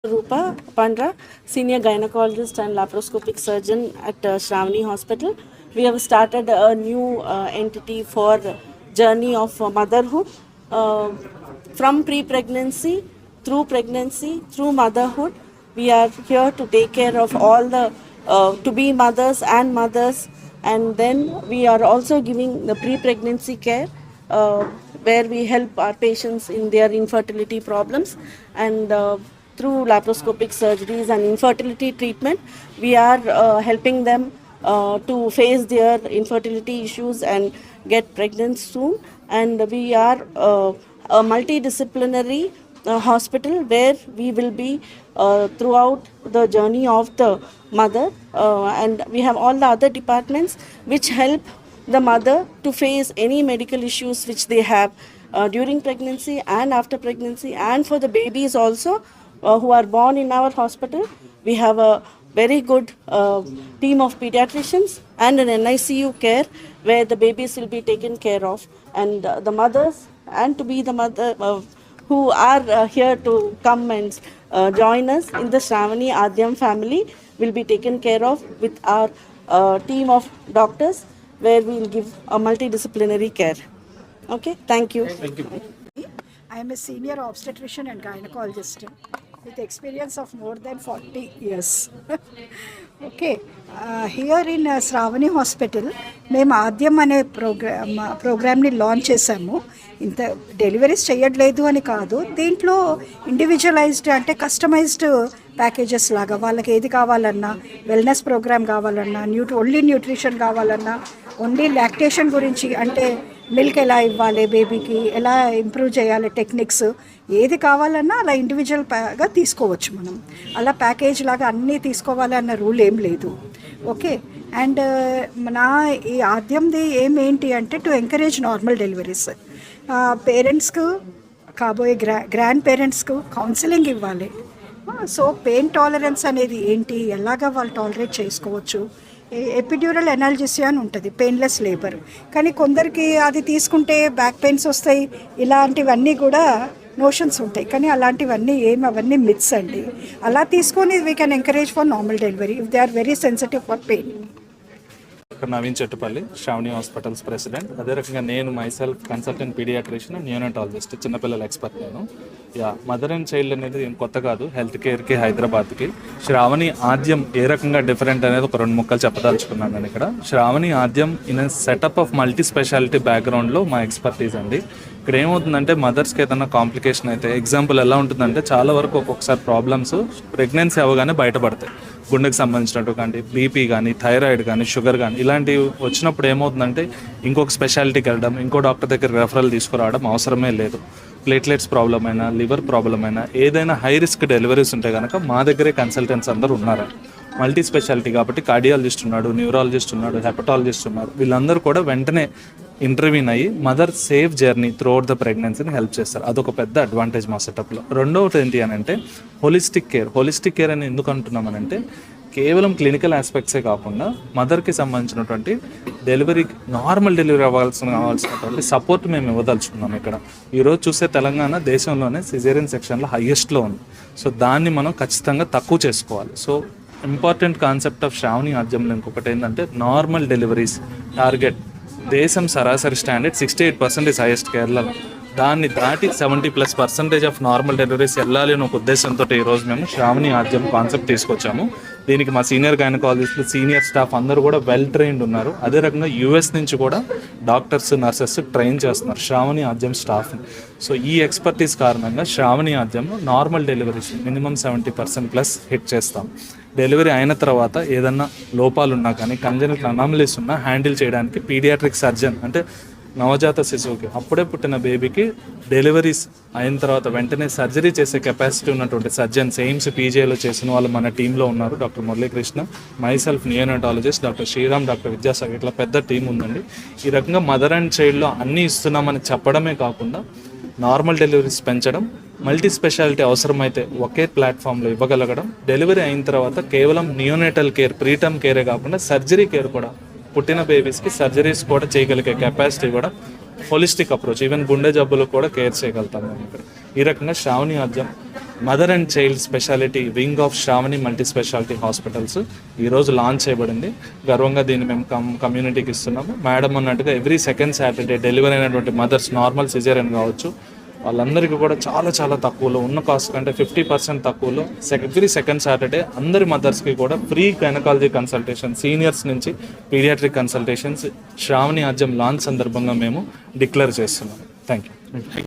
Rupa Pandra, Senior Gynecologist and Laparoscopic Surgeon at Shravani Hospital. We have started a new entity for journey of motherhood from pre-pregnancy, through motherhood. We are here to take care of all the to-be mothers, and then we are also giving the pre-pregnancy care where we help our patients in their infertility problems, and through laparoscopic surgeries and infertility treatment, we are helping them to face their infertility issues and get pregnant soon. And we are a multidisciplinary hospital where we will be throughout the journey of the mother, and we have all the other departments which help the mother to face any medical issues which they have during pregnancy and after pregnancy, and for the babies also who are born in our hospital. We have a very good team of pediatricians and an NICU care where the babies will be taken care of, and the mothers and to be the mother who are here to come and join us in the Shravani Adhyam family will be taken care of with our team of doctors, where we will give a multidisciplinary care. Okay, thank you. Thank you. I am a senior obstetrician and gynecologist with experience of more than 40 years. Okay, here in Shravani Hospital, మేము ఆద్యం అనే ప్రోగ్రామ్ని launch చేసాము. ఇంత deliveries చేయట్లేదు అని కాదు, దీంట్లో individualised అంటే కస్టమైజ్డ్ ప్యాకేజెస్ లాగా వాళ్ళకి ఏది కావాలన్నా, వెల్నెస్ ప్రోగ్రామ్ కావాలన్నా, ఓన్లీ న్యూట్రిషన్ కావాలన్నా, ఓన్లీ లాక్టేషన్ గురించి అంటే మిల్క్ ఎలా ఇవ్వాలి బేబీకి, ఎలా ఇంప్రూవ్ చేయాలి టెక్నిక్స్, ఏది కావాలన్నా అలా ఇండివిజువల్గా తీసుకోవచ్చు మనం. అలా ప్యాకేజ్ లాగా అన్నీ తీసుకోవాలన్న రూల్ ఏం లేదు. ఓకే, అండ్ నా ఈ ఆద్యంది ఏంటి అంటే టు ఎంకరేజ్ నార్మల్ డెలివరీస్. పేరెంట్స్కు, కాబోయే గ్రాండ్ పేరెంట్స్కు కౌన్సిలింగ్ ఇవ్వాలి. సో పెయిన్ టాలరెన్స్ అనేది ఏంటి, ఎలాగా వాళ్ళు టాలరేట్ చేసుకోవచ్చు. ఎపిడ్యూరల్ ఎనాల్జెసియా అని ఉంటుంది, పెయిన్లెస్ లేబర్. కానీ కొందరికి అది తీసుకుంటే బ్యాక్ పెయిన్స్ వస్తాయి, ఇలాంటివన్నీ కూడా నోషన్స్ ఉంటాయి. కానీ అలాంటివన్నీ అవన్నీ మిత్స్ అండి. అలా తీసుకొని we can encourage for normal delivery if they are very sensitive for pain. Naveen Chettupalli, Sravani hospitals president. అదే రకంగా నేను myself consultant pediatrician and neonatologist, చిన్నపిల్లల ఎక్స్పర్ట్ నేను. మదర్ అండ్ చైల్డ్ అనేది ఏం కొత్త కాదు హెల్త్ కేర్కి, హైదరాబాద్కి. శ్రావణి ఆద్యం ఏ రకంగా డిఫరెంట్ అనేది ఒక 2 ముక్కలు చెప్పదలుచుకున్నాను నేను ఇక్కడ. Shravani Aadyam in setup of multi speciality బ్యాక్గ్రౌండ్లో మా ఎక్స్పర్టీస్ అండి. ఇక్కడ ఏమవుతుందంటే మదర్స్కి ఏదైనా కాంప్లికేషన్ అయితే, ఎగ్జాంపుల్ ఎలా ఉంటుందంటే చాలా వరకు ఒక్కొక్కసారి ప్రాబ్లమ్స్ ప్రెగ్నెన్సీ అవ్వగానే బయటపడతాయి. గుండెకి సంబంధించినట్టు కానీ, బీపీ కానీ, థైరాయిడ్ కానీ, షుగర్ కానీ, ఇలాంటివి వచ్చినప్పుడు ఏమవుతుందంటే ఇంకొక స్పెషాలిటీకి వెళ్ళడం, ఇంకో డాక్టర్ దగ్గర రెఫరల్ తీసుకురావడం అవసరమే లేదు. ప్లేట్లెట్స్ ప్రాబ్లం అయినా, లివర్ ప్రాబ్లం అయినా, ఏదైనా హై రిస్క్ డెలివరీస్ ఉంటే కనుక మా దగ్గరే కన్సల్టెంట్స్ అందరూ ఉన్నారు. మల్టీ స్పెషాలిటీ కాబట్టి కార్డియాలజిస్ట్ ఉన్నాడు, న్యూరాలజిస్ట్ ఉన్నాడు, హెపటాలజిస్ట్ ఉన్నారు. వీళ్ళందరూ కూడా వెంటనే ఇంటర్వ్యూన్ అయ్యి mother safe journey throughout the ప్రెగ్నెన్సీని హెల్ప్ చేస్తారు. అదొక పెద్ద అడ్వాంటేజ్ మా సెటప్లో. రెండవది ఏంటి అని అంటే హోలిస్టిక్ కేర్ అని ఎందుకు అంటున్నామనంటే కేవలం క్లినికల్ ఆస్పెక్ట్సే కాకుండా మదర్కి సంబంధించినటువంటి నార్మల్ డెలివరీ కావాల్సినటువంటి సపోర్ట్ మేము ఇవ్వదలుచుకున్నాం. ఇక్కడ ఈరోజు చూస్తే తెలంగాణ దేశంలోనే సిజేరియన్ సెక్షన్లో హైయెస్ట్లో ఉంది. సో దాన్ని మనం ఖచ్చితంగా తక్కువ చేసుకోవాలి. So important concept of Shravani ఆద్యంలో ఇంకొకటి ఏంటంటే నార్మల్ డెలివరీస్ టార్గెట్ దేశం సరాసరి స్టాండర్డ్ 68% హైయెస్ట్ కేరళలో. దాన్ని దాటి 70+% ఆఫ్ నార్మల్ డెలివరీస్ వెళ్ళాలి అని ఒక ఉద్దేశంతో ఈరోజు మేము శ్రావణి ఆద్యం కాన్సెప్ట్ తీసుకొచ్చాము. దీనికి మా సీనియర్ గైనకాలజిస్టులు, సీనియర్ స్టాఫ్ అందరూ కూడా వెల్ ట్రైన్డ్ ఉన్నారు. అదే రకంగా యూఎస్ నుంచి కూడా డాక్టర్స్, నర్సెస్ ట్రైన్ చేస్తున్నారు శ్రావణి ఆద్యం స్టాఫ్ని. సో ఈ ఎక్స్పర్టీస్ కారణంగా శ్రావణి ఆద్యంలో నార్మల్ డెలివరీస్ మినిమం 70%+ హిట్ చేస్తాం. డెలివరీ అయిన తర్వాత ఏదన్నా లోపాలు ఉన్నా కానీ కంజెనిటల్ అనామలీస్ ఉన్నా హ్యాండిల్ చేయడానికి పీడియాట్రిక్ సర్జన్, అంటే నవజాత శిశువుకి అప్పుడే పుట్టిన బేబీకి డెలివరీస్ అయిన తర్వాత వెంటనే సర్జరీ చేసే కెపాసిటీ ఉన్నటువంటి సర్జన్స్ ఎయిమ్స్ పీజీలో చేసిన వాళ్ళు మన టీంలో ఉన్నారు. Doctor Muralikrishna, myself neonatologist, doctor Sriram, doctor Vidyasagar, ఇట్లా పెద్ద టీం ఉందండి. ఈ రకంగా మదర్ అండ్ చైల్డ్లో అన్నీ ఇస్తున్నామని చెప్పడమే కాకుండా నార్మల్ డెలివరీస్ పెంచడం, మల్టీ స్పెషాలిటీ అవసరమైతే ఒకే ప్లాట్ఫామ్లో ఇవ్వగలగడం, డెలివరీ అయిన తర్వాత కేవలం నియోనేటల్ కేర్, ప్రీటర్మ్ కేరే కాకుండా సర్జరీ కేర్ కూడా, పుట్టిన బేబీస్కి సర్జరీస్ కూడా చేయగలిగే కెపాసిటీ కూడా, హోలిస్టిక్ అప్రోచ్, ఈవెన్ గుండె జబ్బులు కూడా కేర్ చేయగలుగుతాం మేము ఇక్కడ. ఈ రకంగా Shravani Aadyam mother and child speciality wing of Shravani multi speciality hospitals ఈరోజు లాంచ్ చేయబడింది. గర్వంగా దీన్ని మేము కమ్యూనిటీకి ఇస్తున్నాము. మేడం అన్నట్టుగా ఎవ్రీ సెకండ్ సాటర్డే డెలివరీ అయినటువంటి మదర్స్, నార్మల్ సిజేరియన్ కావచ్చు, వాళ్ళందరికీ కూడా చాలా చాలా తక్కువలో, ఉన్న కాస్ట్ కంటే 50% తక్కువలో ఎవ్రీ సెకండ్ సాటర్డే అందరి మదర్స్కి కూడా ఫ్రీ గైనకాలజీ కన్సల్టేషన్, సీనియర్స్ నుంచి పీడియాట్రిక్ కన్సల్టేషన్స్ శ్రావణి ఆద్యం లాంచ్ సందర్భంగా మేము డిక్లేర్ చేస్తున్నాం. Thank you.